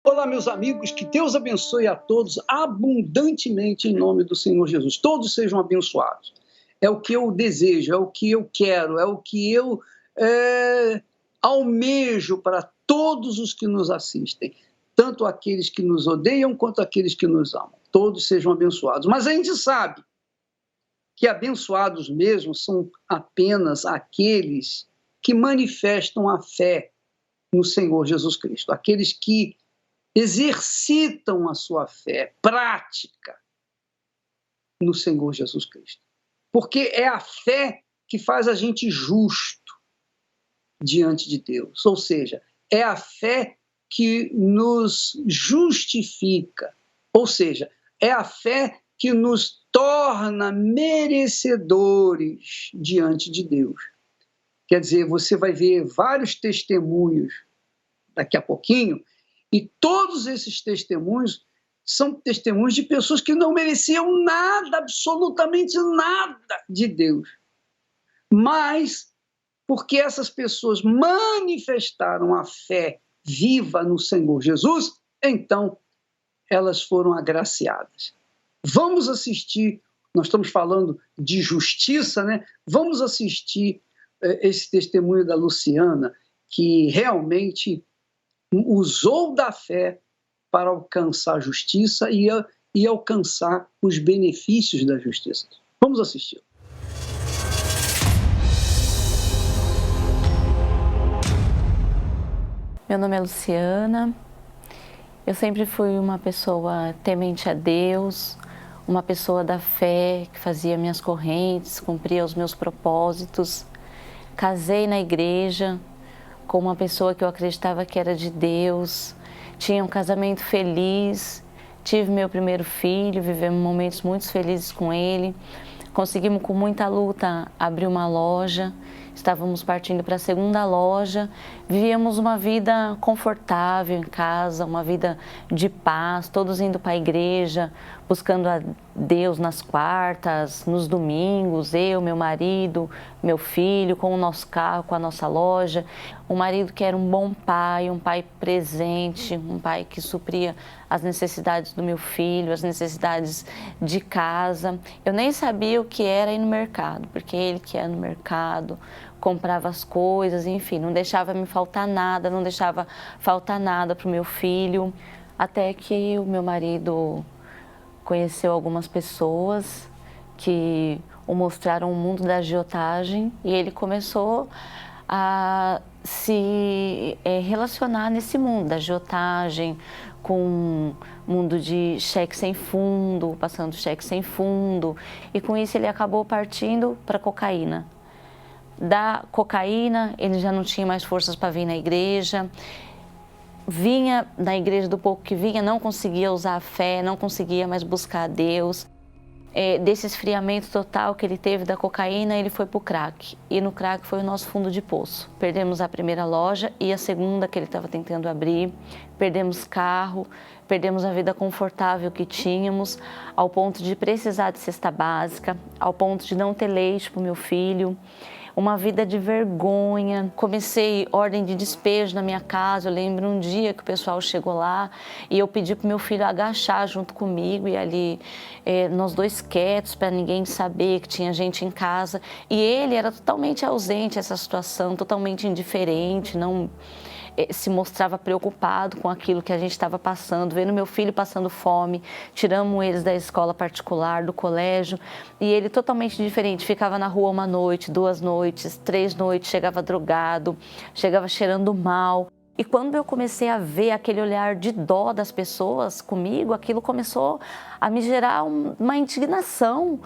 Olá, meus amigos, que Deus abençoe a todos abundantemente em nome do Senhor Jesus. Todos sejam abençoados. É o que eu desejo, é o que eu quero, é o que eu almejo para todos os que nos assistem, tanto aqueles que nos odeiam quanto aqueles que nos amam. Todos sejam abençoados. Mas a gente sabe que abençoados mesmo são apenas aqueles que manifestam a fé no Senhor Jesus Cristo, aqueles que exercitam a sua fé prática no Senhor Jesus Cristo. Porque é a fé que faz a gente justo diante de Deus. Ou seja, é a fé que nos justifica. Ou seja, é a fé que nos torna merecedores diante de Deus. Quer dizer, você vai ver vários testemunhos daqui a pouquinho, e todos esses testemunhos são testemunhos de pessoas que não mereciam nada, absolutamente nada de Deus. Mas, porque essas pessoas manifestaram a fé viva no Senhor Jesus, então elas foram agraciadas. Vamos assistir, nós estamos falando de justiça, né? Vamos assistir esse testemunho da Luciana, que realmente usou da fé para alcançar a justiça e alcançar os benefícios da justiça. Vamos assistir. Meu nome é Luciana, eu sempre fui uma pessoa temente a Deus, uma pessoa da fé que fazia minhas correntes, cumpria os meus propósitos. Casei na igreja com uma pessoa que eu acreditava que era de Deus, tinha um casamento feliz, tive meu primeiro filho, vivemos momentos muito felizes com ele, conseguimos com muita luta abrir uma loja, estávamos partindo para a segunda loja, vivíamos uma vida confortável em casa, uma vida de paz, todos indo para a igreja, buscando a Deus nas quartas, nos domingos, eu, meu marido, meu filho, com o nosso carro, com a nossa loja. Um marido que era um bom pai, um pai presente, um pai que supria as necessidades do meu filho, as necessidades de casa. Eu nem sabia o que era ir no mercado, porque ele que ia no mercado, comprava as coisas, enfim, não deixava me faltar nada, não deixava faltar nada para o meu filho. Até que o meu marido conheceu algumas pessoas que o mostraram o mundo da agiotagem e ele começou a se relacionar nesse mundo da agiotagem, com mundo de cheque sem fundo, passando cheque sem fundo, e com isso ele acabou partindo para cocaína. Da cocaína, ele já não tinha mais forças para vir na igreja, vinha na igreja do pouco que vinha, não conseguia usar a fé, não conseguia mais buscar a Deus. Desse esfriamento total que ele teve da cocaína, ele foi para o crack. E no crack foi o nosso fundo de poço. Perdemos a primeira loja e a segunda que ele estava tentando abrir. Perdemos carro, perdemos a vida confortável que tínhamos, ao ponto de precisar de cesta básica, ao ponto de não ter leite para o meu filho. Uma vida de vergonha. Comecei ordem de despejo na minha casa. Eu lembro um dia que o pessoal chegou lá e eu pedi para o meu filho agachar junto comigo e ali nós dois quietos para ninguém saber que tinha gente em casa. E ele era totalmente ausente a essa situação, totalmente indiferente, não se mostrava preocupado com aquilo que a gente estava passando, vendo meu filho passando fome, tiramos eles da escola particular, do colégio, e ele totalmente diferente, ficava na rua uma noite, 2 noites, 3 noites, chegava drogado, chegava cheirando mal. E quando eu comecei a ver aquele olhar de dó das pessoas comigo, aquilo começou a me gerar uma indignação,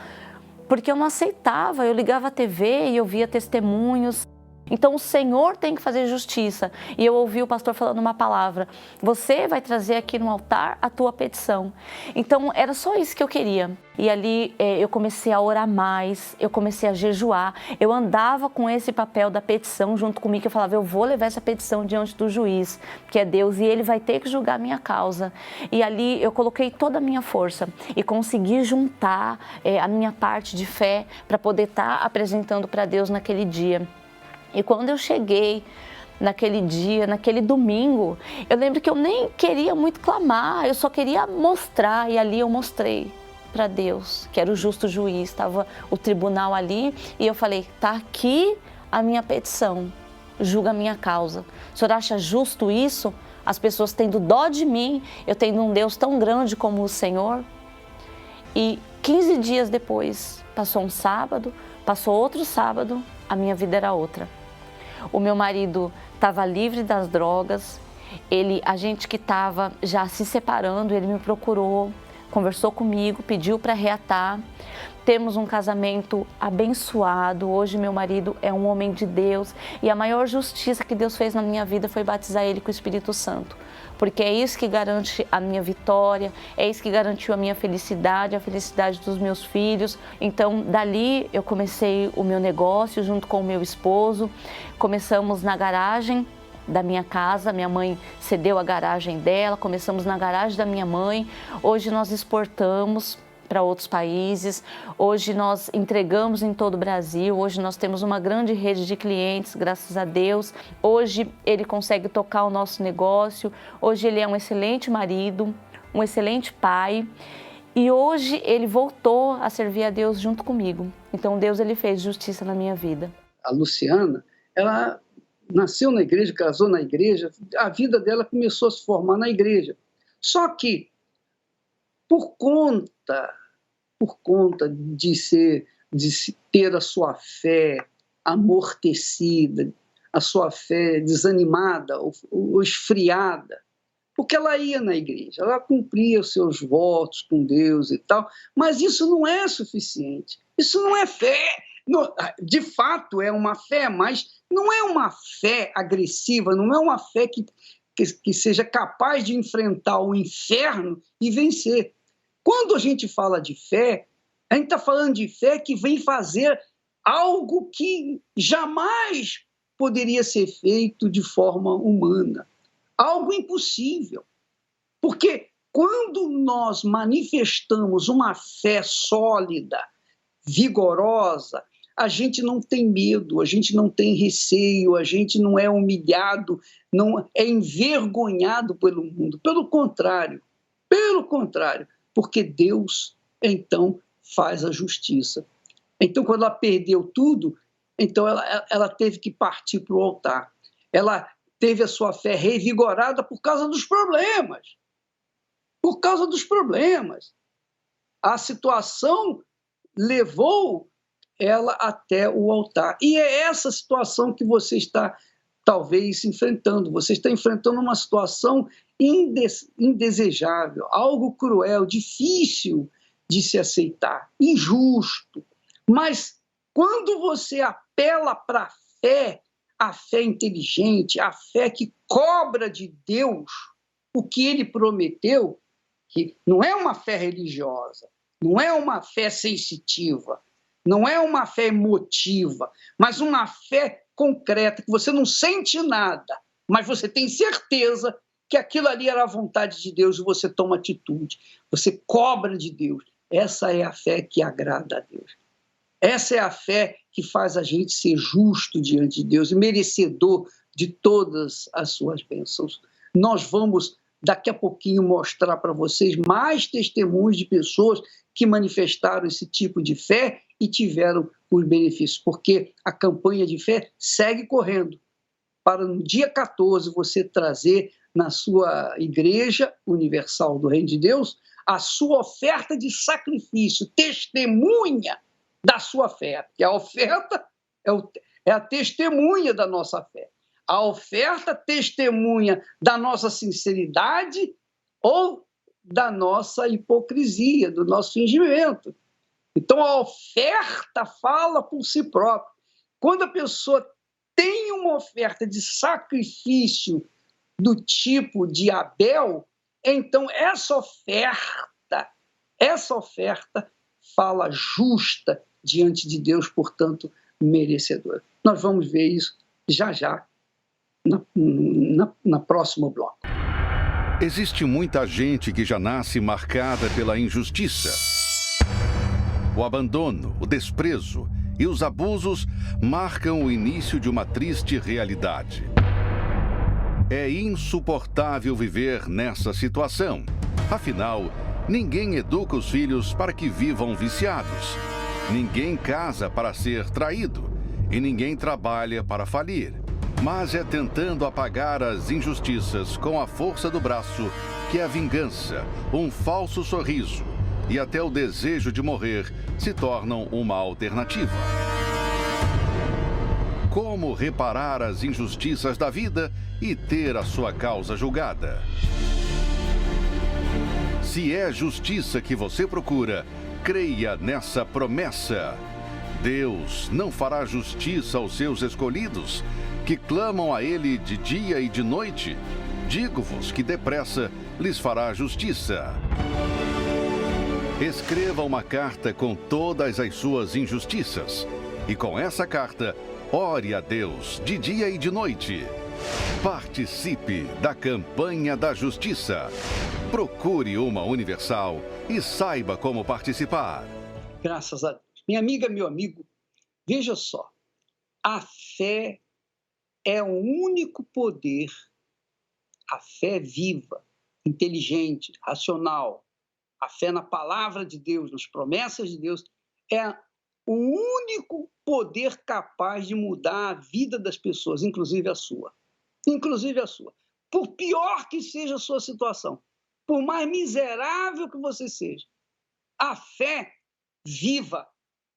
porque eu não aceitava, eu ligava a TV e eu via testemunhos. Então o Senhor tem que fazer justiça. E eu ouvi o pastor falando uma palavra: você vai trazer aqui no altar a tua petição. Então era só isso que eu queria. E ali eu comecei a orar mais, eu comecei a jejuar. Eu andava com esse papel da petição junto comigo. Eu falava: eu vou levar essa petição diante do juiz, que é Deus, e ele vai ter que julgar a minha causa. E ali eu coloquei toda a minha força e consegui juntar a minha parte de fé para poder estar apresentando para Deus naquele dia. E quando eu cheguei naquele dia, naquele domingo, eu lembro que eu nem queria muito clamar, eu só queria mostrar, e ali eu mostrei para Deus, que era o justo juiz, estava o tribunal ali, e eu falei, tá aqui a minha petição, julga a minha causa. O senhor acha justo isso? As pessoas tendo dó de mim, eu tendo um Deus tão grande como o Senhor? E 15 dias depois, passou um sábado, passou outro sábado, a minha vida era outra. O meu marido estava livre das drogas, a gente que estava já se separando, ele me procurou, conversou comigo, pediu para reatar. Temos um casamento abençoado. Hoje meu marido é um homem de Deus e a maior justiça que Deus fez na minha vida foi batizar ele com o Espírito Santo. Porque é isso que garante a minha vitória, é isso que garantiu a minha felicidade, a felicidade dos meus filhos. Então, dali eu comecei o meu negócio junto com o meu esposo. Começamos na garagem da minha casa, minha mãe cedeu a garagem dela, começamos na garagem da minha mãe. Hoje nós exportamos para outros países, hoje nós entregamos em todo o Brasil, hoje nós temos uma grande rede de clientes, graças a Deus. Hoje ele consegue tocar o nosso negócio, hoje ele é um excelente marido, um excelente pai e hoje ele voltou a servir a Deus junto comigo. Então Deus ele fez justiça na minha vida. A Luciana, ela nasceu na igreja, casou na igreja, a vida dela começou a se formar na igreja. Só que, por conta de ter a sua fé amortecida, a sua fé desanimada ou esfriada, porque ela ia na igreja, ela cumpria os seus votos com Deus e tal, mas isso não é suficiente, isso não é fé. De fato é uma fé, mas não é uma fé agressiva, não é uma fé que seja capaz de enfrentar o inferno e vencer. Quando a gente fala de fé, a gente está falando de fé que vem fazer algo que jamais poderia ser feito de forma humana, algo impossível. Porque quando nós manifestamos uma fé sólida, vigorosa, a gente não tem medo, a gente não tem receio, a gente não é humilhado, não é envergonhado pelo mundo. Pelo contrário, porque Deus, então, faz a justiça. Então, quando ela perdeu tudo, então ela teve que partir para o altar. Ela teve a sua fé revigorada por causa dos problemas. Por causa dos problemas. A situação levou ela até o altar. E é essa situação que você está, talvez, enfrentando. Você está enfrentando uma situação indesejável, algo cruel, difícil de se aceitar, injusto. Mas quando você apela para a fé inteligente, a fé que cobra de Deus o que ele prometeu, que não é uma fé religiosa, não é uma fé sensitiva, não é uma fé emotiva, mas uma fé concreta, que você não sente nada, mas você tem certeza que aquilo ali era a vontade de Deus e você toma atitude, você cobra de Deus. Essa é a fé que agrada a Deus. Essa é a fé que faz a gente ser justo diante de Deus e merecedor de todas as suas bênçãos. Nós vamos, daqui a pouquinho, mostrar para vocês mais testemunhos de pessoas que manifestaram esse tipo de fé e tiveram os benefícios, porque a campanha de fé segue correndo para no dia 14 você trazer na sua Igreja Universal do Reino de Deus a sua oferta de sacrifício, testemunha da sua fé, porque a oferta é a testemunha da nossa fé. A oferta testemunha da nossa sinceridade ou da nossa hipocrisia, do nosso fingimento. Então a oferta fala por si própria. Quando a pessoa tem uma oferta de sacrifício do tipo de Abel, então essa oferta fala justa diante de Deus, portanto, merecedora. Nós vamos ver isso já na próximo bloco. Existe muita gente que já nasce marcada pela injustiça. O abandono, o desprezo e os abusos marcam o início de uma triste realidade. É insuportável viver nessa situação. Afinal, ninguém educa os filhos para que vivam viciados. Ninguém casa para ser traído. E ninguém trabalha para falir. Mas é tentando apagar as injustiças com a força do braço que a vingança, um falso sorriso e até o desejo de morrer se tornam uma alternativa. Como reparar as injustiças da vida e ter a sua causa julgada? Se é justiça que você procura, creia nessa promessa. Deus não fará justiça aos seus escolhidos, que clamam a Ele de dia e de noite. Digo-vos que depressa lhes fará justiça. Escreva uma carta com todas as suas injustiças. E com essa carta, ore a Deus de dia e de noite. Participe da campanha da justiça. Procure uma Universal e saiba como participar. Graças a Deus. Minha amiga, meu amigo, veja só. A fé é o único poder, a fé viva, inteligente, racional, a fé na palavra de Deus, nas promessas de Deus, é o único poder capaz de mudar a vida das pessoas, inclusive a sua. Inclusive a sua. Por pior que seja a sua situação, por mais miserável que você seja, a fé viva,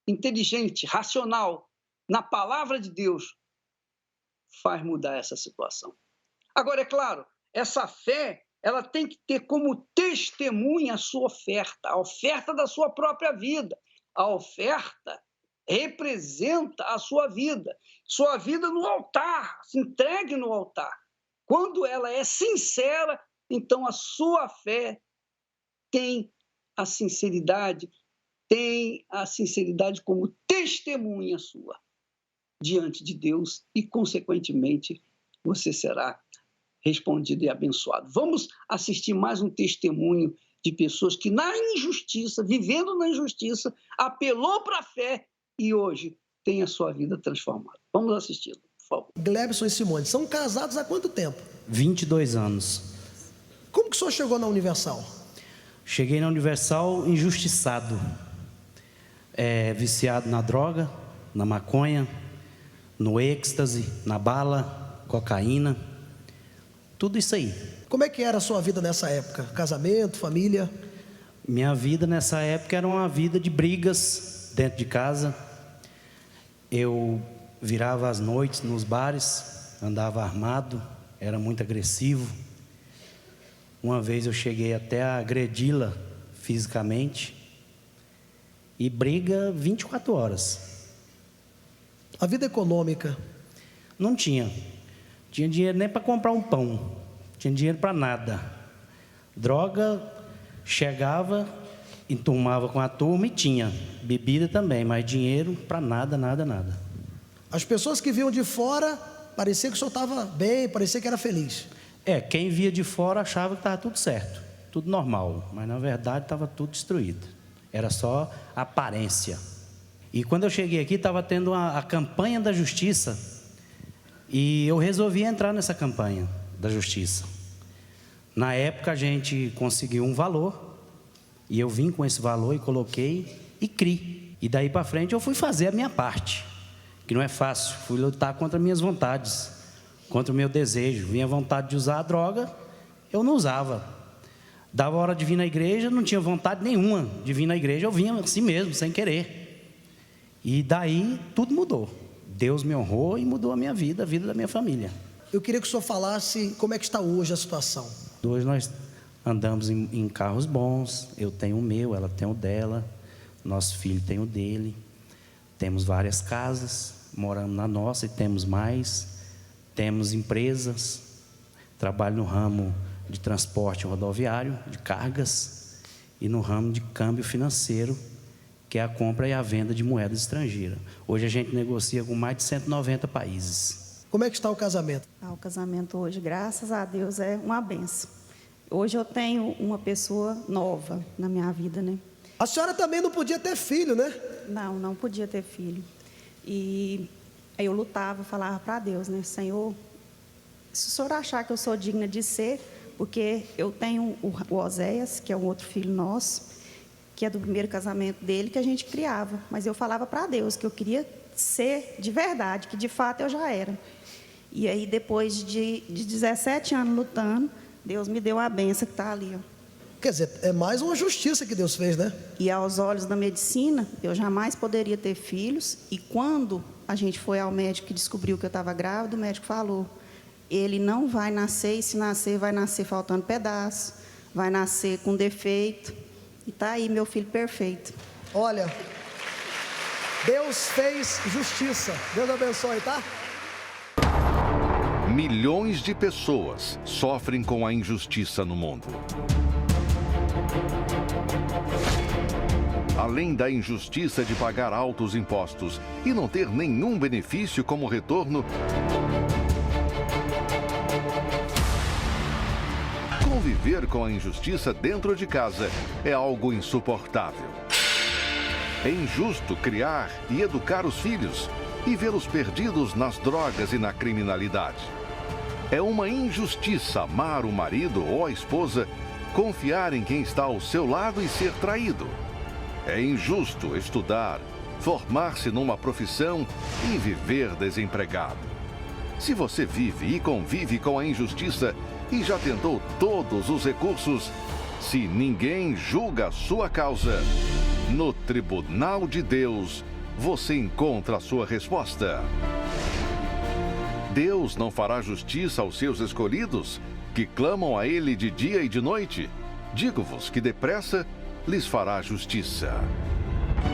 inteligente, racional, na palavra de Deus, faz mudar essa situação. Agora, é claro, essa fé, ela tem que ter como testemunha a sua oferta, a oferta da sua própria vida. A oferta representa a sua vida no altar, se entregue no altar. Quando ela é sincera, então a sua fé tem a sinceridade como testemunha sua diante de Deus e, consequentemente, você será respondido e abençoado. Vamos assistir mais um testemunho de pessoas que, na injustiça, vivendo na injustiça, apelou para a fé e hoje tem a sua vida transformada. Vamos assisti-lo, por favor. Glebson e Simone, são casados há quanto tempo? 22 anos. Como que o senhor chegou na Universal? Cheguei na Universal injustiçado. Viciado na droga, na maconha, no êxtase, na bala, cocaína, tudo isso aí. Como é que era a sua vida nessa época? Casamento, família? Minha vida nessa época era uma vida de brigas dentro de casa. Eu virava as noites nos bares, andava armado, era muito agressivo. Uma vez eu cheguei até a agredi-la fisicamente. E briga 24 horas. A vida econômica? Não tinha. Tinha dinheiro nem para comprar um pão. Tinha dinheiro para nada. Droga, chegava, enturmava com a turma e tinha. Bebida também, mas dinheiro para nada, nada, nada. As pessoas que viam de fora, parecia que o senhor estava bem, parecia que era feliz. Quem via de fora achava que estava tudo certo, tudo normal. Mas na verdade estava tudo destruído. Era só aparência. E quando eu cheguei aqui, estava tendo a campanha da justiça. E eu resolvi entrar nessa campanha da justiça. Na época, a gente conseguiu um valor. E eu vim com esse valor e coloquei e criei. E daí para frente, eu fui fazer a minha parte. Que não é fácil. Fui lutar contra minhas vontades, contra o meu desejo. Minha vontade de usar a droga, eu não usava. Dava hora de vir na igreja, não tinha vontade nenhuma de vir na igreja, eu vinha assim mesmo, sem querer. E daí tudo mudou. Deus me honrou e mudou a minha vida, a vida da minha família. Eu queria que o senhor falasse como é que está hoje a situação. Hoje nós andamos em carros bons, eu tenho o meu, ela tem o dela, nosso filho tem o dele. Temos várias casas, moramos na nossa e temos mais. Temos empresas, trabalho no ramo de transporte rodoviário, de cargas, e no ramo de câmbio financeiro, que é a compra e a venda de moeda estrangeira. Hoje a gente negocia com mais de 190 países. Como é que está o casamento? O casamento hoje, graças a Deus, é uma benção. Hoje eu tenho uma pessoa nova na minha vida, né? A senhora também não podia ter filho, né? Não podia ter filho. E aí eu lutava, falava para Deus, né? Senhor, se o senhor achar que eu sou digna de ser, porque eu tenho o Oséias, que é um outro filho nosso, que é do primeiro casamento dele, que a gente criava. Mas eu falava para Deus que eu queria ser de verdade, que de fato eu já era. E aí, depois de 17 anos lutando, Deus me deu a benção que está ali, ó. Quer dizer, é mais uma justiça que Deus fez, né? E aos olhos da medicina, eu jamais poderia ter filhos. E quando a gente foi ao médico que descobriu que eu estava grávida, o médico falou: ele não vai nascer, e se nascer, vai nascer faltando pedaço, vai nascer com defeito. E está aí meu filho perfeito. Olha, Deus fez justiça. Deus abençoe, tá? Milhões de pessoas sofrem com a injustiça no mundo. Além da injustiça de pagar altos impostos e não ter nenhum benefício como retorno, conviver com a injustiça dentro de casa é algo insuportável. É injusto criar e educar os filhos e vê-los perdidos nas drogas e na criminalidade. É uma injustiça amar o marido ou a esposa, confiar em quem está ao seu lado e ser traído. É injusto estudar, formar-se numa profissão e viver desempregado. Se você vive e convive com a injustiça e já tentou todos os recursos, se ninguém julga a sua causa, no Tribunal de Deus você encontra a sua resposta. Deus não fará justiça aos seus escolhidos, que clamam a Ele de dia e de noite? Digo-vos que depressa lhes fará justiça.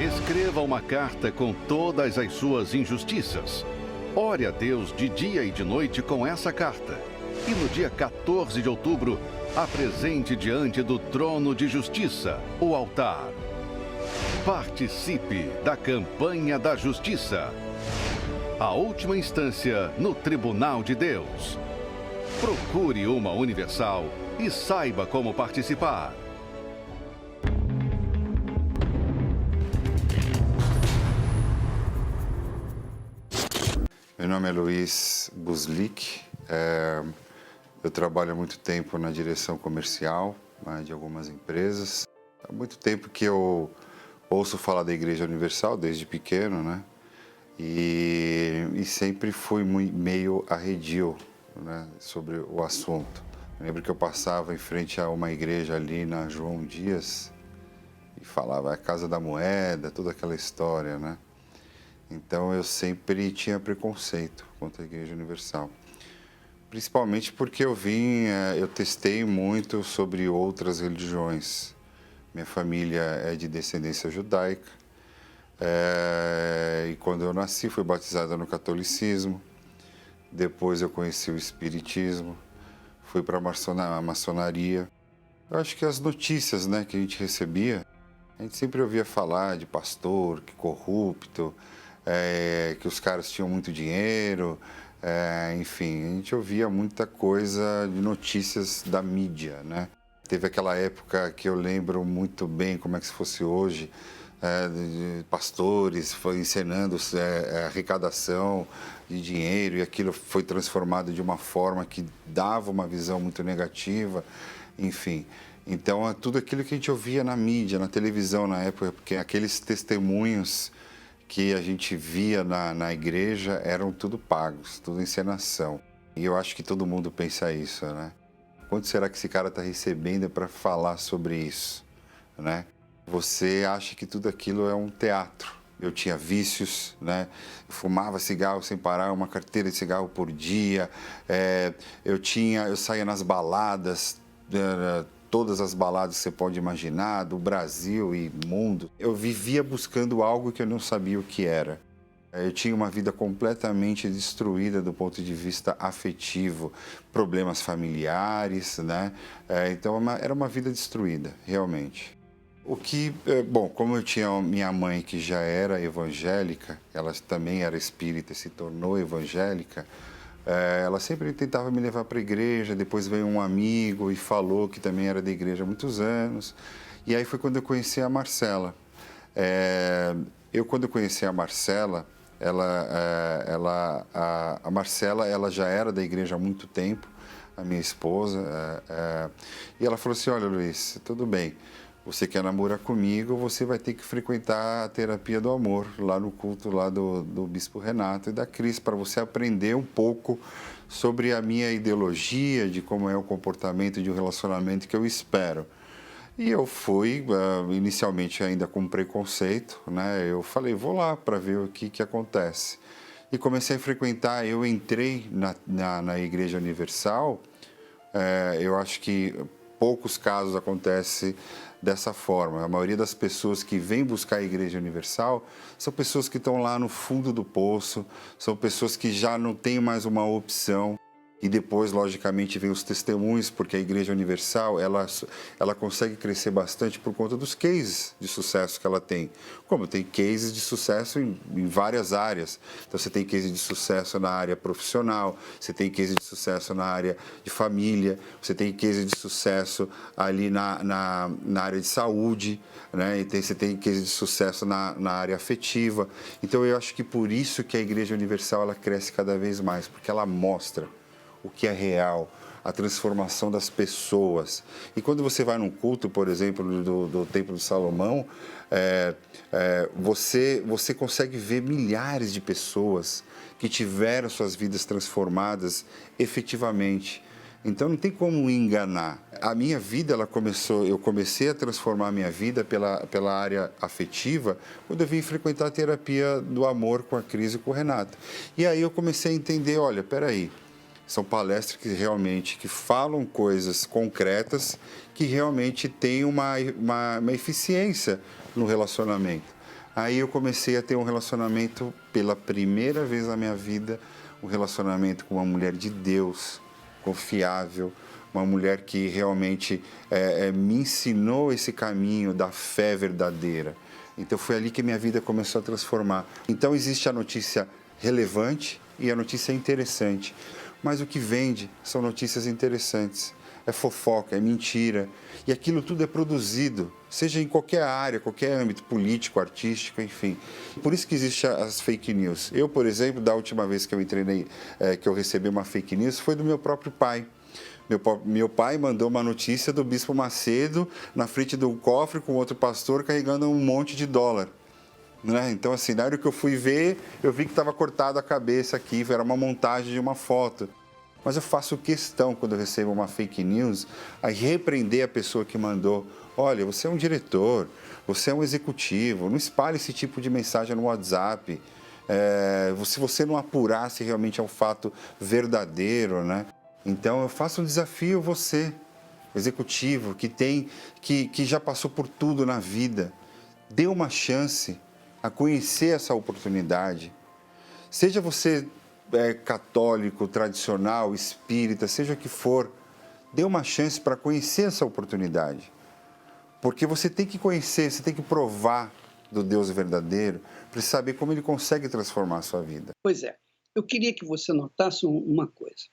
Escreva uma carta com todas as suas injustiças. Ore a Deus de dia e de noite com essa carta. E no dia 14 de outubro, apresente diante do trono de justiça, o altar. Participe da campanha da justiça. A última instância no Tribunal de Deus. Procure uma Universal e saiba como participar. Meu nome é Luiz Buslik. Eu trabalho há muito tempo na direção comercial de algumas empresas. Há muito tempo que eu ouço falar da Igreja Universal, desde pequeno, né? E sempre fui meio arredio, né, sobre o assunto. Eu lembro que eu passava em frente a uma igreja ali na João Dias e falava a Casa da Moeda, toda aquela história, né? Então eu sempre tinha preconceito contra a Igreja Universal. Principalmente porque eu testei muito sobre outras religiões. Minha família é de descendência judaica. E quando eu nasci, fui batizada no catolicismo. Depois eu conheci o espiritismo. Fui para a maçonaria. Eu acho que as notícias, né, que a gente recebia, a gente sempre ouvia falar de pastor, que corrupto, que os caras tinham muito dinheiro, enfim, a gente ouvia muita coisa de notícias da mídia, né? Teve aquela época que eu lembro muito bem, como é que se fosse hoje, de pastores encenando arrecadação de dinheiro, e aquilo foi transformado de uma forma que dava uma visão muito negativa, enfim. Então, tudo aquilo que a gente ouvia na mídia, na televisão na época, porque aqueles testemunhos que a gente via na igreja eram tudo pagos, tudo encenação. E eu acho que todo mundo pensa isso, né? Quanto será que esse cara está recebendo para falar sobre isso, né? Você acha que tudo aquilo é um teatro. Eu tinha vícios, né? Eu fumava cigarro sem parar, uma carteira de cigarro por dia. Eu saía nas baladas, todas as baladas que você pode imaginar, do Brasil e mundo. Eu vivia buscando algo que eu não sabia o que era. Eu tinha uma vida completamente destruída do ponto de vista afetivo, problemas familiares, né? Então era uma vida destruída, realmente. Como eu tinha minha mãe que já era evangélica, ela também era espírita e se tornou evangélica, ela sempre tentava me levar para a igreja. Depois veio um amigo e falou que também era da igreja há muitos anos. E aí foi quando eu conheci a Marcela. Quando eu conheci a Marcela, A Marcela, ela já era da igreja há muito tempo, a minha esposa, e ela falou assim, olha, Luiz, tudo bem, você quer namorar comigo, você vai ter que frequentar a terapia do amor, lá no culto lá do Bispo Renato e da Cris, para você aprender um pouco sobre a minha ideologia, de como é o comportamento de um relacionamento que eu espero. E eu fui, inicialmente ainda com preconceito, né? Eu falei, vou lá para ver o que acontece. E comecei a frequentar, eu entrei na Igreja Universal, eu acho que poucos casos acontecem dessa forma. A maioria das pessoas que vêm buscar a Igreja Universal são pessoas que estão lá no fundo do poço, são pessoas que já não têm mais uma opção. E depois, logicamente, vem os testemunhos, porque a Igreja Universal, ela consegue crescer bastante por conta dos cases de sucesso que ela tem. Como tem cases de sucesso em várias áreas. Então, você tem case de sucesso na área profissional, você tem case de sucesso na área de família, você tem case de sucesso ali na área de saúde, né? E você tem case de sucesso na área afetiva. Então, eu acho que por isso que a Igreja Universal, ela cresce cada vez mais, porque ela mostra o que é real, a transformação das pessoas. E quando você vai num culto, por exemplo, do Templo de Salomão, você consegue ver milhares de pessoas que tiveram suas vidas transformadas efetivamente. Então não tem como enganar. A minha vida, eu comecei a transformar a minha vida pela área afetiva quando eu vim frequentar a terapia do amor com a Cris e com o Renato. E aí eu comecei a entender, olha, peraí, são palestras que falam coisas concretas que realmente têm uma eficiência no relacionamento. Aí eu comecei a ter um relacionamento, pela primeira vez na minha vida, um relacionamento com uma mulher de Deus, confiável, uma mulher que realmente me ensinou esse caminho da fé verdadeira. Então foi ali que minha vida começou a transformar. Então existe a notícia relevante e a notícia interessante. Mas o que vende são notícias interessantes, é fofoca, é mentira. E aquilo tudo é produzido, seja em qualquer área, qualquer âmbito, político, artístico, enfim. Por isso que existem as fake news. Eu, por exemplo, da última vez que eu entrei, que eu recebi uma fake news, foi do meu próprio pai. Meu pai mandou uma notícia do Bispo Macedo na frente de um cofre com outro pastor carregando um monte de dólar. Né? Então, assim, na hora que eu fui ver, eu vi que estava cortada a cabeça aqui, era uma montagem de uma foto. Mas eu faço questão, quando eu recebo uma fake news, a repreender a pessoa que mandou. Olha, você é um diretor, você é um executivo, não espalhe esse tipo de mensagem no WhatsApp. Se você não apurar se realmente é um fato verdadeiro, né? Então, eu faço um desafio a você, executivo, que já passou por tudo na vida. Dê uma chance a conhecer essa oportunidade. Seja você católico, tradicional, espírita, seja o que for, dê uma chance para conhecer essa oportunidade. Porque você tem que conhecer, você tem que provar do Deus verdadeiro para saber como ele consegue transformar a sua vida. Pois é, eu queria que você notasse uma coisa.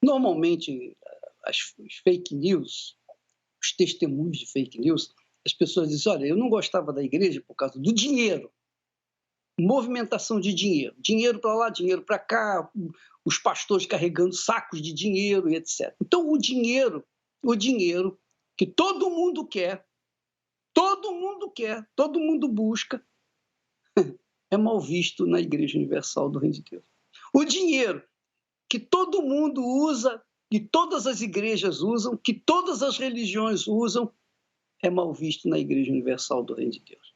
Normalmente, as fake news, os testemunhos de fake news, as pessoas dizem, olha, eu não gostava da igreja por causa do dinheiro. Movimentação de dinheiro. Dinheiro para lá, dinheiro para cá, os pastores carregando sacos de dinheiro e etc. Então, o dinheiro que todo mundo quer, todo mundo busca, é mal visto na Igreja Universal do Reino de Deus. O dinheiro que todo mundo usa, que todas as igrejas usam, que todas as religiões usam, é mal visto na Igreja Universal do Reino de Deus.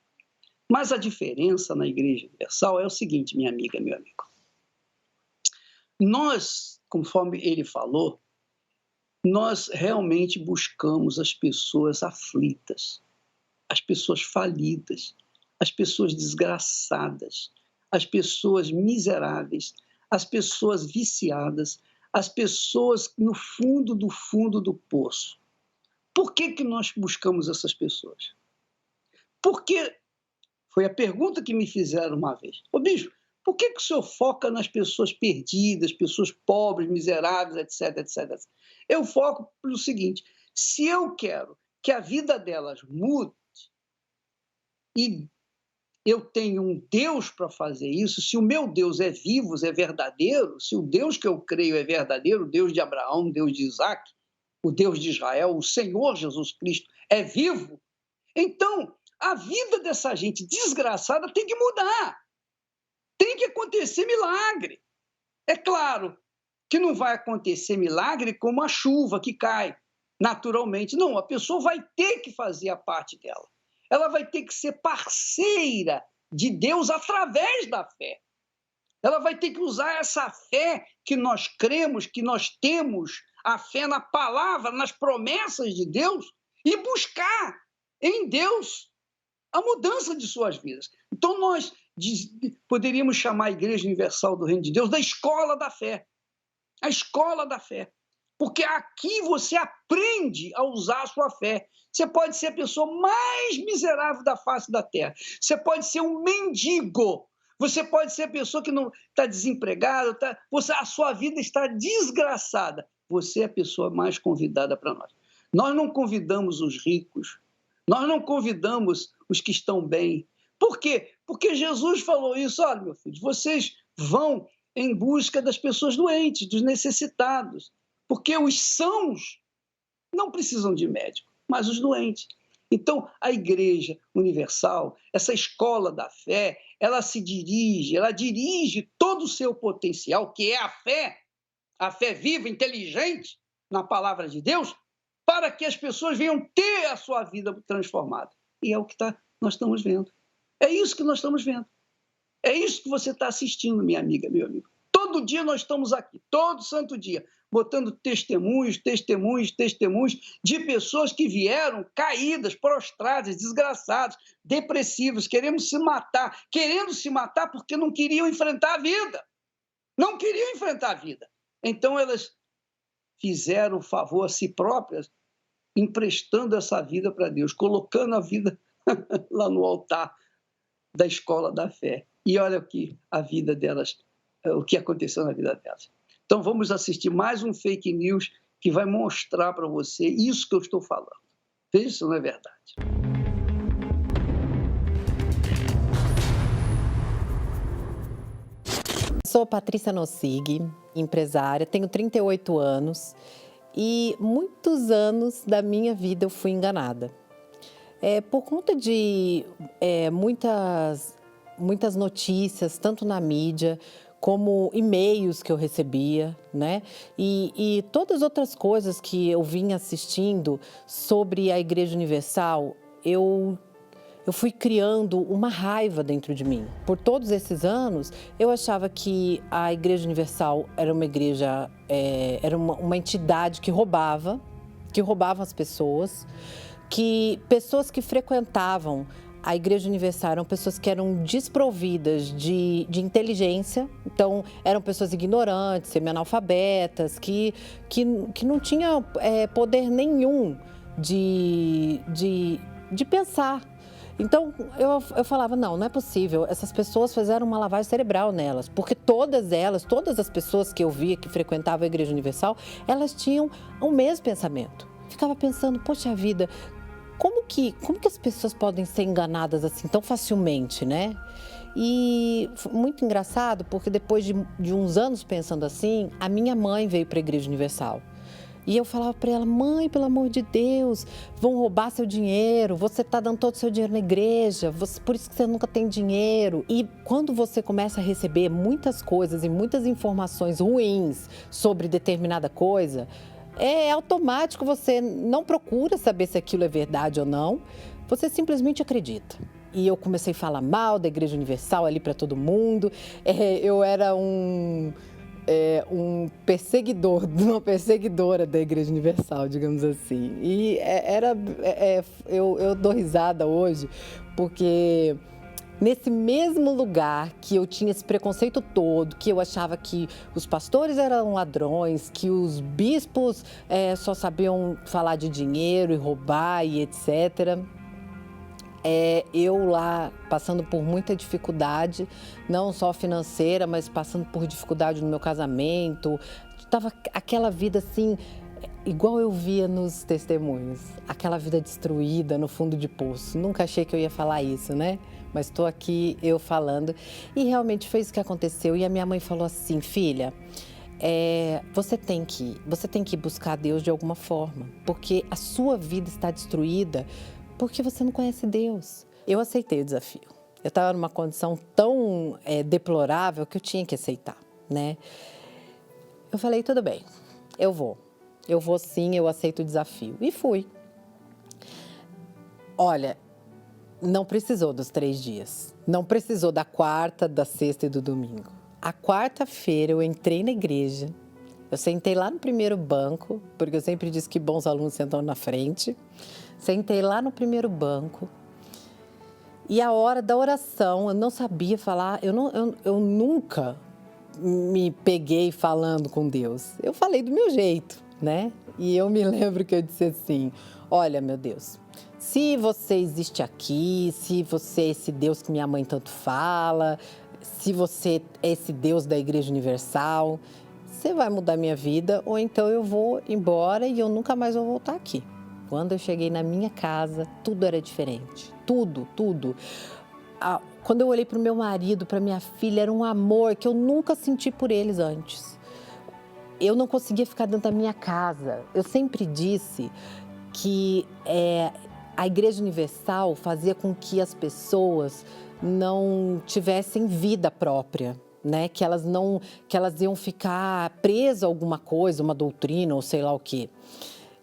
Mas a diferença na Igreja Universal é o seguinte, minha amiga, meu amigo. Nós, conforme ele falou, nós realmente buscamos as pessoas aflitas, as pessoas falidas, as pessoas desgraçadas, as pessoas miseráveis, as pessoas viciadas, as pessoas no fundo do poço. Por que nós buscamos essas pessoas? Porque foi a pergunta que me fizeram uma vez. Ô bispo, por que o senhor foca nas pessoas perdidas, pessoas pobres, miseráveis, etc, etc? Eu foco pelo seguinte, se eu quero que a vida delas mude e eu tenho um Deus para fazer isso, se o meu Deus é vivo, é verdadeiro, se o Deus que eu creio é verdadeiro, o Deus de Abraão, o Deus de Isaac, o Deus de Israel, o Senhor Jesus Cristo é vivo, então a vida dessa gente desgraçada tem que mudar. Tem que acontecer milagre. É claro que não vai acontecer milagre como a chuva que cai naturalmente. Não, a pessoa vai ter que fazer a parte dela. Ela vai ter que ser parceira de Deus através da fé. Ela vai ter que usar essa fé que nós cremos, que nós temos, a fé na palavra, nas promessas de Deus, e buscar em Deus a mudança de suas vidas. Então, nós poderíamos chamar a Igreja Universal do Reino de Deus da escola da fé. A escola da fé. Porque aqui você aprende a usar a sua fé. Você pode ser a pessoa mais miserável da face da terra. Você pode ser um mendigo. Você pode ser a pessoa que não está desempregada. A sua vida está desgraçada. Você é a pessoa mais convidada para nós. Nós não convidamos os ricos. Nós não convidamos os que estão bem. Por quê? Porque Jesus falou isso. Olha, meu filho, vocês vão em busca das pessoas doentes, dos necessitados. Porque os sãos não precisam de médico, mas os doentes. Então, a Igreja Universal, essa escola da fé, ela dirige todo o seu potencial, que é a fé viva, inteligente, na palavra de Deus, para que as pessoas venham ter a sua vida transformada. E é o que nós estamos vendo. É isso que nós estamos vendo. É isso que você está assistindo, minha amiga, meu amigo. Todo dia nós estamos aqui, todo santo dia, botando testemunhos de pessoas que vieram caídas, prostradas, desgraçadas, depressivas, querendo se matar porque não queriam enfrentar a vida. Não queriam enfrentar a vida. Então elas fizeram favor a si próprias, emprestando essa vida para Deus, colocando a vida lá no altar da escola da fé. E olha aqui a vida delas, o que aconteceu na vida delas. Então vamos assistir mais um fake news que vai mostrar para você isso que eu estou falando. Veja se não é verdade. Sou Patrícia Nossig, empresária, tenho 38 anos e muitos anos da minha vida eu fui enganada. Por conta de muitas notícias, tanto na mídia, como e-mails que eu recebia, né? E todas as outras coisas que eu vinha assistindo sobre a Igreja Universal, eu fui criando uma raiva dentro de mim. Por todos esses anos, eu achava que a Igreja Universal era uma igreja, era uma entidade que roubava as pessoas, que pessoas que frequentavam a Igreja Universal eram pessoas que eram desprovidas de inteligência, então eram pessoas ignorantes, semi-analfabetas, que não tinham poder nenhum de pensar. Então eu falava, não é possível, essas pessoas fizeram uma lavagem cerebral nelas, porque todas as pessoas que eu via que frequentavam a Igreja Universal, elas tinham o mesmo pensamento. Ficava pensando, poxa vida, como que as pessoas podem ser enganadas assim tão facilmente, né? E muito engraçado, porque depois de uns anos pensando assim, a minha mãe veio para a Igreja Universal. E eu falava para ela, mãe, pelo amor de Deus, vão roubar seu dinheiro, você está dando todo o seu dinheiro na igreja, por isso que você nunca tem dinheiro. E quando você começa a receber muitas coisas e muitas informações ruins sobre determinada coisa, é automático, você não procura saber se aquilo é verdade ou não, você simplesmente acredita. E eu comecei a falar mal da Igreja Universal ali para todo mundo, eu era um perseguidor, uma perseguidora da Igreja Universal, digamos assim. E eu dou risada hoje, porque nesse mesmo lugar que eu tinha esse preconceito todo, que eu achava que os pastores eram ladrões, que os bispos só sabiam falar de dinheiro e roubar e etc., eu lá passando por muita dificuldade, não só financeira, mas passando por dificuldade no meu casamento, estava aquela vida assim, igual eu via nos testemunhos, aquela vida destruída no fundo de poço. Nunca achei que eu ia falar isso, né? mas estou aqui eu falando. E realmente foi isso que aconteceu. E a minha mãe falou assim, filha, você tem que buscar Deus de alguma forma, porque a sua vida está destruída porque você não conhece Deus. Eu aceitei o desafio. Eu estava numa condição tão deplorável que eu tinha que aceitar, né? Eu falei, tudo bem, eu vou sim, eu aceito o desafio. E fui. Olha, não precisou dos 3 dias. Não precisou da quarta, da sexta e do domingo. A quarta-feira eu entrei na igreja. Eu sentei lá no primeiro banco, porque eu sempre disse que bons alunos sentam na frente. Sentei lá no primeiro banco. E a hora da oração, eu não sabia falar. Eu nunca me peguei falando com Deus. Eu falei do meu jeito, né? E eu me lembro que eu disse assim, olha, meu Deus, se você existe aqui, se você é esse Deus que minha mãe tanto fala, se você é esse Deus da Igreja Universal, você vai mudar minha vida ou então eu vou embora e eu nunca mais vou voltar aqui. Quando eu cheguei na minha casa, tudo era diferente. Tudo. Quando eu olhei para o meu marido, para minha filha, era um amor que eu nunca senti por eles antes. Eu não conseguia ficar dentro da minha casa. Eu sempre disse que a Igreja Universal fazia com que as pessoas não tivessem vida própria, né? Que elas iam ficar presas a alguma coisa, uma doutrina ou sei lá o quê.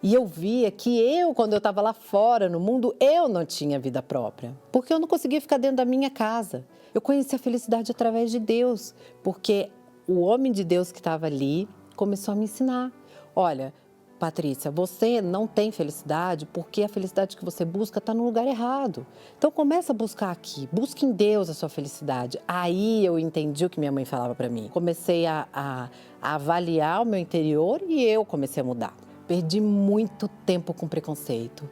E eu via que quando eu estava lá fora no mundo, eu não tinha vida própria, porque eu não conseguia ficar dentro da minha casa. Eu conheci a felicidade através de Deus, porque o homem de Deus que estava ali começou a me ensinar. Olha, Patrícia, você não tem felicidade porque a felicidade que você busca está no lugar errado. Então começa a buscar aqui, busque em Deus a sua felicidade. Aí eu entendi o que minha mãe falava para mim. Comecei a avaliar o meu interior e eu comecei a mudar. Perdi muito tempo com preconceito.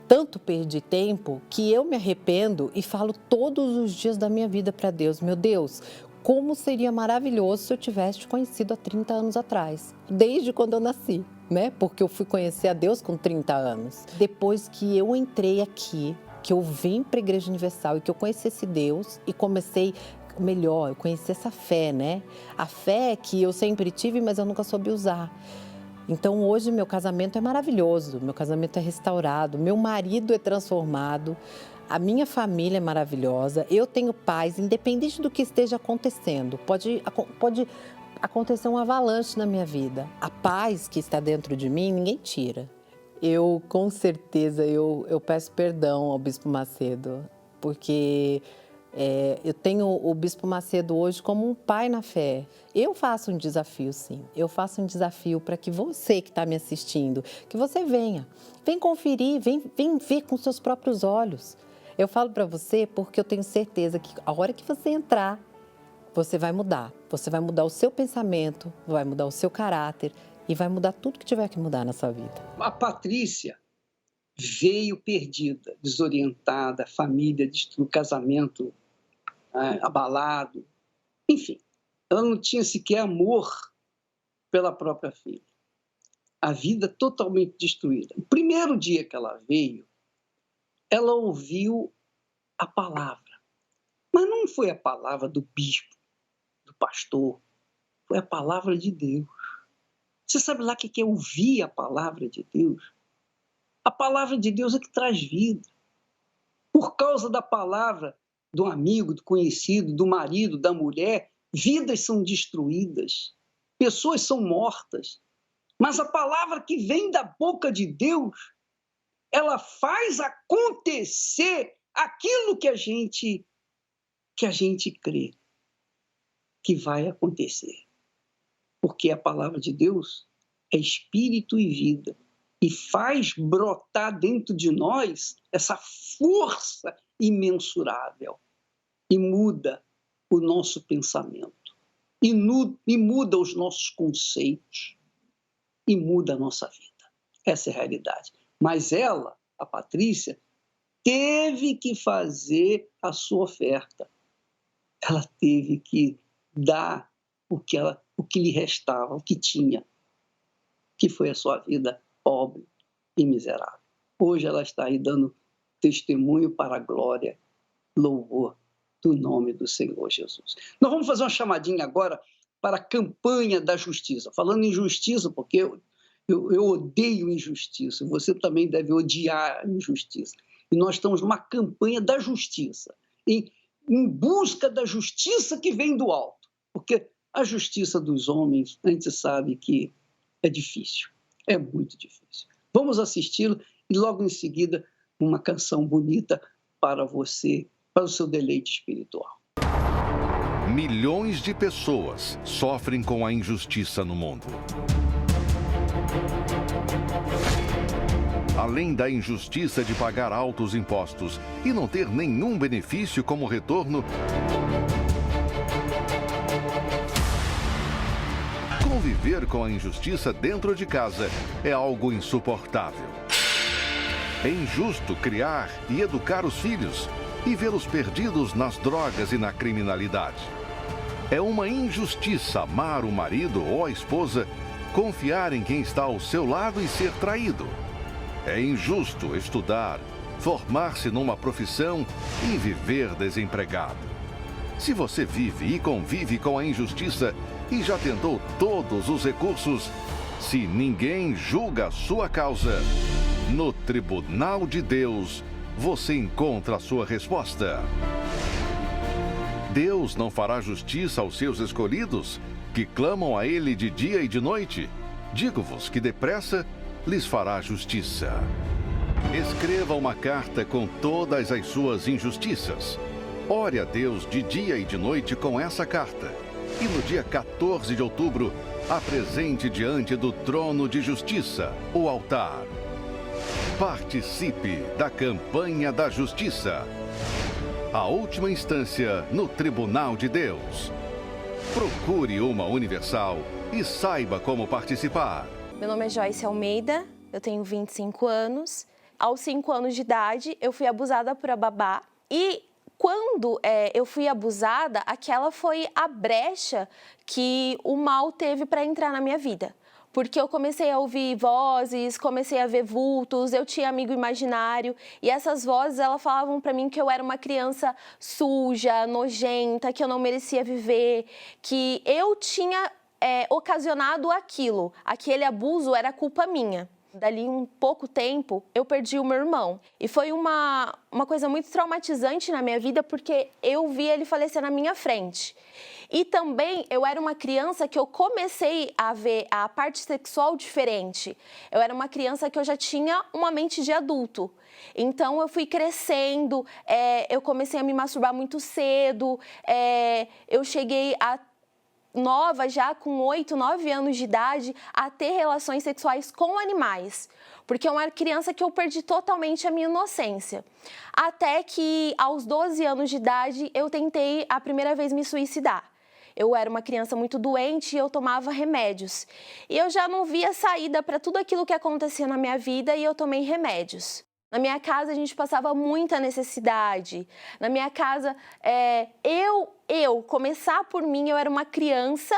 Tanto perdi tempo que eu me arrependo e falo todos os dias da minha vida para Deus. Meu Deus, como seria maravilhoso se eu tivesse te conhecido há 30 anos atrás. Desde quando eu nasci, né? Porque eu fui conhecer a Deus com 30 anos. Depois que eu entrei aqui, que eu vim para a Igreja Universal e que eu conheci esse Deus e comecei... Melhor, eu conheci essa fé, né? A fé que eu sempre tive, mas eu nunca soube usar. Então, hoje, meu casamento é maravilhoso, meu casamento é restaurado, meu marido é transformado, a minha família é maravilhosa, eu tenho paz, independente do que esteja acontecendo. Pode acontecer um avalanche na minha vida. A paz que está dentro de mim, ninguém tira. Eu, com certeza, eu peço perdão ao Bispo Macedo, porque... eu tenho o Bispo Macedo hoje como um pai na fé. Eu faço um desafio, sim. Eu faço um desafio para que você que está me assistindo, que você venha. Vem conferir, vem ver com seus próprios olhos. Eu falo para você porque eu tenho certeza que a hora que você entrar, você vai mudar. Você vai mudar o seu pensamento, vai mudar o seu caráter e vai mudar tudo que tiver que mudar na sua vida. A Patrícia veio perdida, desorientada, família, o casamento abalado. Enfim, ela não tinha sequer amor pela própria filha. A vida totalmente destruída. No primeiro dia que ela veio, ela ouviu a palavra. Mas não foi a palavra do bispo, do pastor. Foi a palavra de Deus. Você sabe lá o que é ouvir a palavra de Deus? A palavra de Deus é que traz vida. Por causa da palavra do amigo, do conhecido, do marido, da mulher, vidas são destruídas, pessoas são mortas. Mas a palavra que vem da boca de Deus, ela faz acontecer aquilo que a gente crê que vai acontecer. Porque a palavra de Deus é espírito e vida. E faz brotar dentro de nós essa força imensurável. E muda o nosso pensamento. E muda os nossos conceitos. E muda a nossa vida. Essa é a realidade. Mas ela, a Patrícia, teve que fazer a sua oferta. Ela teve que dar o que lhe restava, o que tinha, que foi a sua vida pobre e miserável. Hoje ela está aí dando testemunho para a glória, louvor do nome do Senhor Jesus. Nós vamos fazer uma chamadinha agora para a campanha da justiça. Falando em justiça, porque eu odeio injustiça, você também deve odiar a injustiça. E nós estamos numa campanha da justiça, em busca da justiça que vem do alto, porque a justiça dos homens, a gente sabe que é difícil, é muito difícil. Vamos assisti-lo e logo em seguida uma canção bonita para você, para o seu deleite espiritual. Milhões de pessoas sofrem com a injustiça no mundo. Além da injustiça de pagar altos impostos e não ter nenhum benefício como retorno, conviver com a injustiça dentro de casa é algo insuportável. É injusto criar e educar os filhos e vê-los perdidos nas drogas e na criminalidade. É uma injustiça amar o marido ou a esposa, confiar em quem está ao seu lado e ser traído. É injusto estudar, formar-se numa profissão e viver desempregado. Se você vive e convive com a injustiça e já tentou todos os recursos, se ninguém julga a sua causa, no Tribunal de Deus você encontra a sua resposta. Deus não fará justiça aos seus escolhidos, que clamam a Ele de dia e de noite? Digo-vos que depressa lhes fará justiça. Escreva uma carta com todas as suas injustiças. Ore a Deus de dia e de noite com essa carta. E no dia 14 de outubro, apresente diante do trono de justiça, o altar. Participe da campanha da justiça. A última instância no Tribunal de Deus. Procure uma Universal e saiba como participar. Meu nome é Joyce Almeida, eu tenho 25 anos. Aos 5 anos de idade, eu fui abusada por a babá. E quando eu fui abusada, aquela foi a brecha que o mal teve para entrar na minha vida. Porque eu comecei a ouvir vozes, comecei a ver vultos, eu tinha amigo imaginário. E essas vozes, elas falavam para mim que eu era uma criança suja, nojenta, que eu não merecia viver, que eu tinha ocasionado aquilo. Aquele abuso era culpa minha. Dali um pouco tempo, eu perdi o meu irmão. E foi uma coisa muito traumatizante na minha vida, porque eu vi ele falecer na minha frente. E também eu era uma criança que eu comecei a ver a parte sexual diferente. Eu era uma criança que eu já tinha uma mente de adulto. Então eu fui crescendo, eu comecei a me masturbar muito cedo, eu cheguei a nova, já com 8, 9 anos de idade, a ter relações sexuais com animais. Porque eu era uma criança que eu perdi totalmente a minha inocência. Até que, aos 12 anos de idade, eu tentei a primeira vez me suicidar. Eu era uma criança muito doente e eu tomava remédios. E eu já não via saída para tudo aquilo que acontecia na minha vida e eu tomei remédios. Na minha casa, a gente passava muita necessidade. Na minha casa, começar por mim, eu era uma criança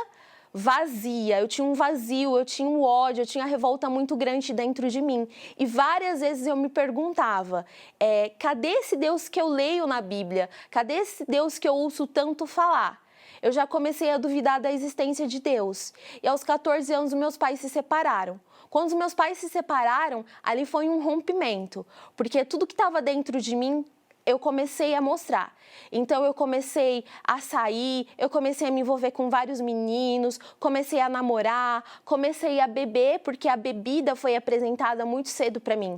vazia. Eu tinha um vazio, eu tinha um ódio, eu tinha uma revolta muito grande dentro de mim. E várias vezes eu me perguntava, cadê esse Deus que eu leio na Bíblia? Cadê esse Deus que eu ouço tanto falar? Eu já comecei a duvidar da existência de Deus. E aos 14 anos, meus pais se separaram. Quando os meus pais se separaram, ali foi um rompimento, porque tudo que estava dentro de mim, eu comecei a mostrar. Então, eu comecei a sair, eu comecei a me envolver com vários meninos, comecei a namorar, comecei a beber, porque a bebida foi apresentada muito cedo para mim.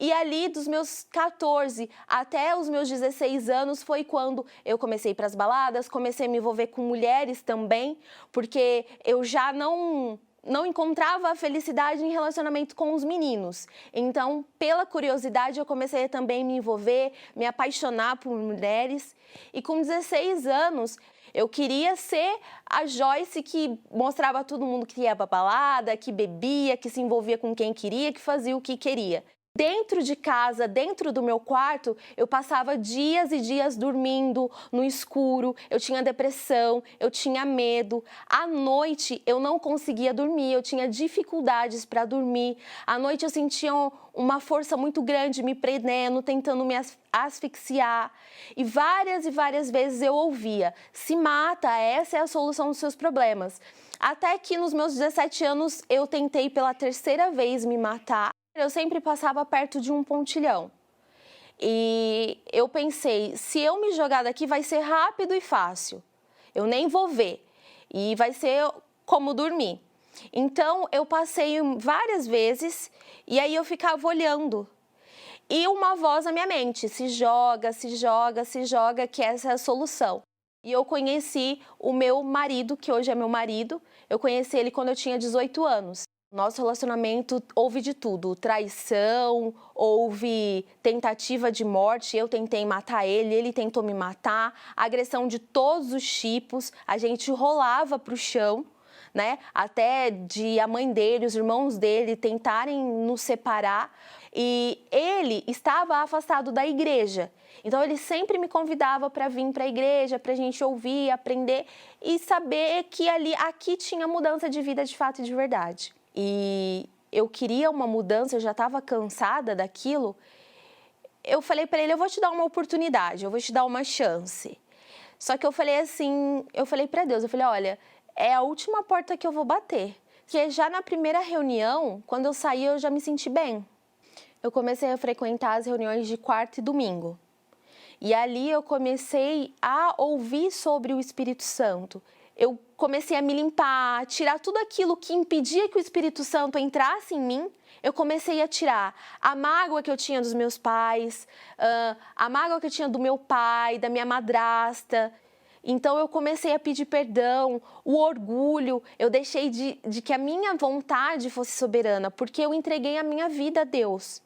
E ali, dos meus 14 até os meus 16 anos, foi quando eu comecei para as baladas, comecei a me envolver com mulheres também, porque eu já não encontrava a felicidade em relacionamento com os meninos. Então, pela curiosidade, eu comecei a também me envolver, me apaixonar por mulheres. E com 16 anos, eu queria ser a Joyce que mostrava a todo mundo que ia pra balada, que bebia, que se envolvia com quem queria, que fazia o que queria. Dentro de casa, dentro do meu quarto, eu passava dias e dias dormindo no escuro, eu tinha depressão, eu tinha medo. À noite eu não conseguia dormir, eu tinha dificuldades para dormir. À noite eu sentia uma força muito grande me prendendo, tentando me asfixiar. E várias vezes eu ouvia: se mata, essa é a solução dos seus problemas. Até que nos meus 17 anos eu tentei pela terceira vez me matar. Eu sempre passava perto de um pontilhão. E eu pensei, se eu me jogar daqui vai ser rápido e fácil. Eu nem vou ver. E vai ser como dormir. Então eu passei várias vezes e aí eu ficava olhando. E uma voz na minha mente: se joga, se joga, se joga, que essa é a solução. E eu conheci o meu marido, que hoje é meu marido. Eu conheci ele quando eu tinha 18 anos. Nosso relacionamento houve de tudo: traição, houve tentativa de morte, eu tentei matar ele, ele tentou me matar, agressão de todos os tipos, a gente rolava para o chão, né? Até de a mãe dele, os irmãos dele tentarem nos separar. E ele estava afastado da igreja, então ele sempre me convidava para vir para a igreja, para a gente ouvir, aprender e saber que aqui tinha mudança de vida de fato e de verdade. E eu queria uma mudança, eu já estava cansada daquilo. Eu falei para ele: eu vou te dar uma oportunidade, eu vou te dar uma chance. Só que eu falei assim, eu falei para Deus, eu falei: olha, é a última porta que eu vou bater. Porque já na primeira reunião, quando eu saí, eu já me senti bem. Eu comecei a frequentar as reuniões de quarta e domingo. E ali eu comecei a ouvir sobre o Espírito Santo. Eu comecei a me limpar, tirar tudo aquilo que impedia que o Espírito Santo entrasse em mim. Eu comecei a tirar a mágoa que eu tinha dos meus pais, a mágoa que eu tinha do meu pai, da minha madrasta. Então eu comecei a pedir perdão, o orgulho. Eu deixei de que a minha vontade fosse soberana, porque eu entreguei a minha vida a Deus.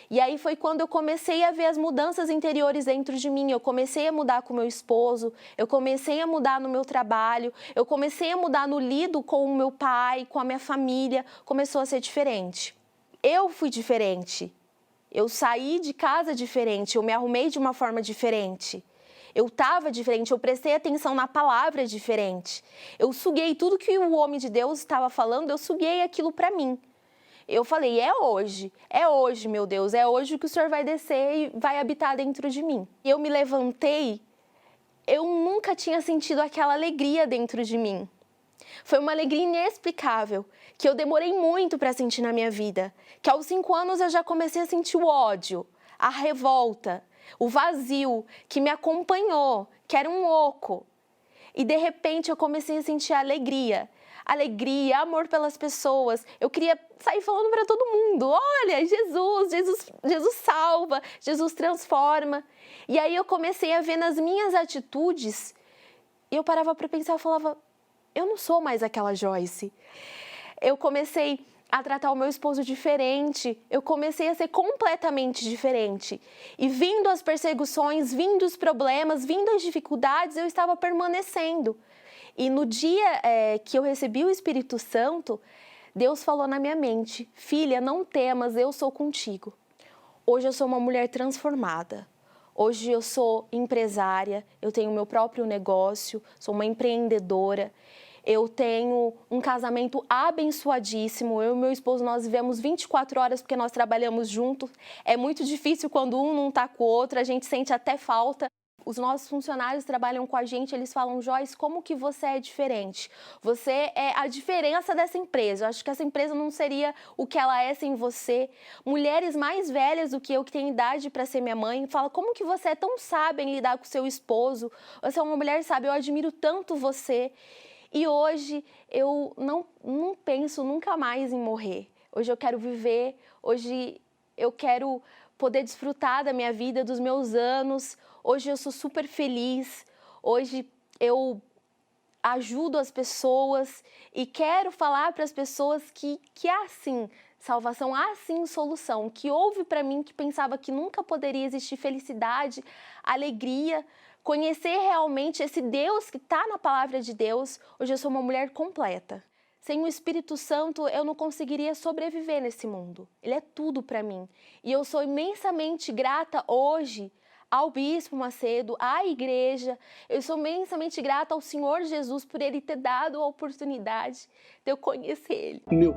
E aí foi quando eu comecei a ver as mudanças interiores dentro de mim. Eu comecei a mudar com o meu esposo, eu comecei a mudar no meu trabalho, eu comecei a mudar no lido com o meu pai, com a minha família. Começou a ser diferente. Eu fui diferente. Eu saí de casa diferente, eu me arrumei de uma forma diferente. Eu estava diferente, eu prestei atenção na palavra diferente. Eu suguei tudo que o homem de Deus estava falando, eu suguei aquilo para mim. Eu falei: é hoje, meu Deus, é hoje que o Senhor vai descer e vai habitar dentro de mim. Eu me levantei, eu nunca tinha sentido aquela alegria dentro de mim. Foi uma alegria inexplicável, que eu demorei muito para sentir na minha vida. Que aos 5 anos eu já comecei a sentir o ódio, a revolta, o vazio que me acompanhou, que era um oco. E de repente eu comecei a sentir alegria, amor pelas pessoas. Eu queria sair falando para todo mundo: olha, Jesus salva, Jesus transforma. E aí eu comecei a ver nas minhas atitudes, e eu parava para pensar, eu falava: eu não sou mais aquela Joyce. Eu comecei a tratar o meu esposo diferente, eu comecei a ser completamente diferente. E vindo as perseguições, vindo os problemas, vindo as dificuldades, eu estava permanecendo. E no dia que eu recebi o Espírito Santo, Deus falou na minha mente: filha, não temas, eu sou contigo. Hoje eu sou uma mulher transformada. Hoje eu sou empresária, eu tenho meu próprio negócio, sou uma empreendedora. Eu tenho um casamento abençoadíssimo. Eu e meu esposo, nós vivemos 24 horas porque nós trabalhamos juntos. É muito difícil quando um não está com o outro, a gente sente até falta. Os nossos funcionários trabalham com a gente, eles falam: Joyce, como que você é diferente? Você é a diferença dessa empresa. Eu acho que essa empresa não seria o que ela é sem você. Mulheres mais velhas do que eu, que têm idade para ser minha mãe, falam: como que você é tão sábia em lidar com seu esposo? Você é uma mulher sábia, eu admiro tanto você. E hoje eu não penso nunca mais em morrer. Hoje eu quero viver, hoje eu quero poder desfrutar da minha vida, dos meus anos. Hoje eu sou super feliz, hoje eu ajudo as pessoas e quero falar para as pessoas que há sim salvação, há sim solução, que houve para mim que pensava que nunca poderia existir felicidade, alegria, conhecer realmente esse Deus que está na palavra de Deus. Hoje eu sou uma mulher completa. Sem o Espírito Santo, eu não conseguiria sobreviver nesse mundo. Ele é tudo para mim. E eu sou imensamente grata hoje ao Bispo Macedo, à igreja. Eu sou imensamente grata ao Senhor Jesus por Ele ter dado a oportunidade de eu conhecer Ele. Meu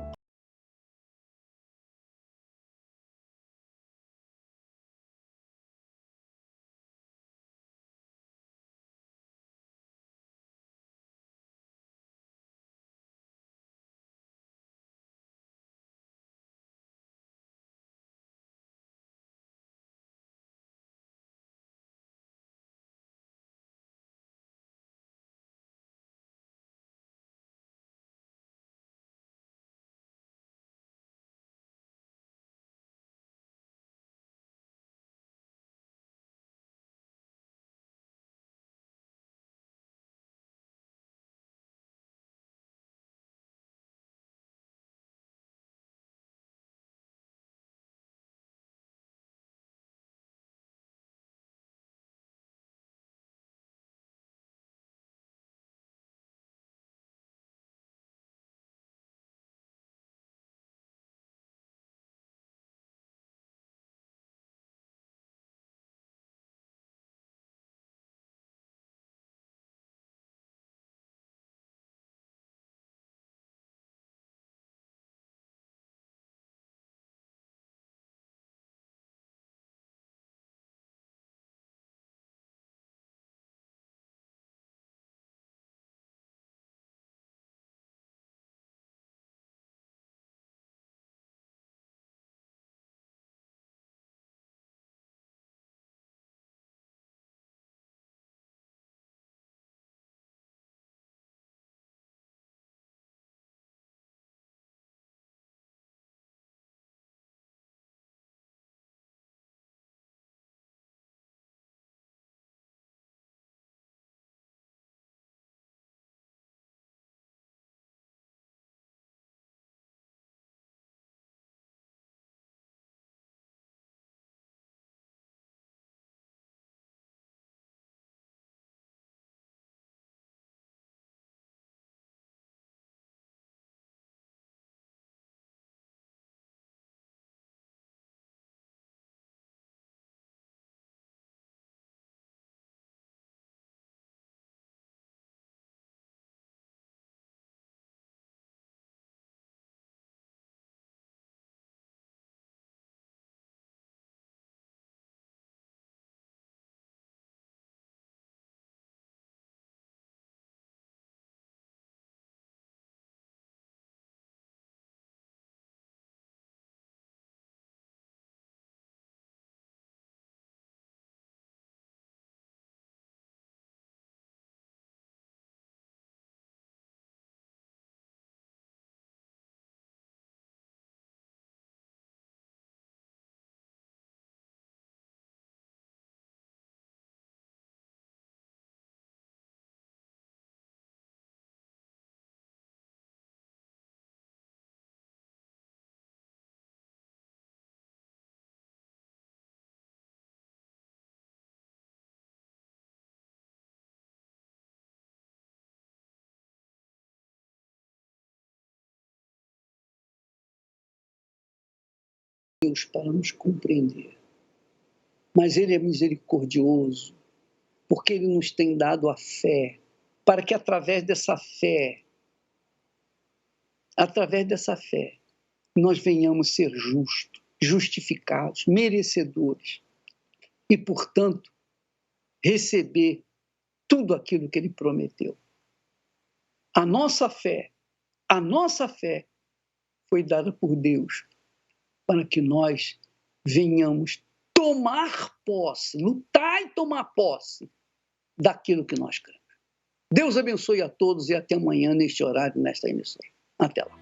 Deus para nos compreender. Mas Ele é misericordioso, porque Ele nos tem dado a fé, para que através dessa fé, nós venhamos ser justos, justificados, merecedores e, portanto, receber tudo aquilo que Ele prometeu. A nossa fé foi dada por Deus para que nós venhamos tomar posse, lutar e tomar posse daquilo que nós cremos. Deus abençoe a todos e até amanhã neste horário, nesta emissora. Até lá.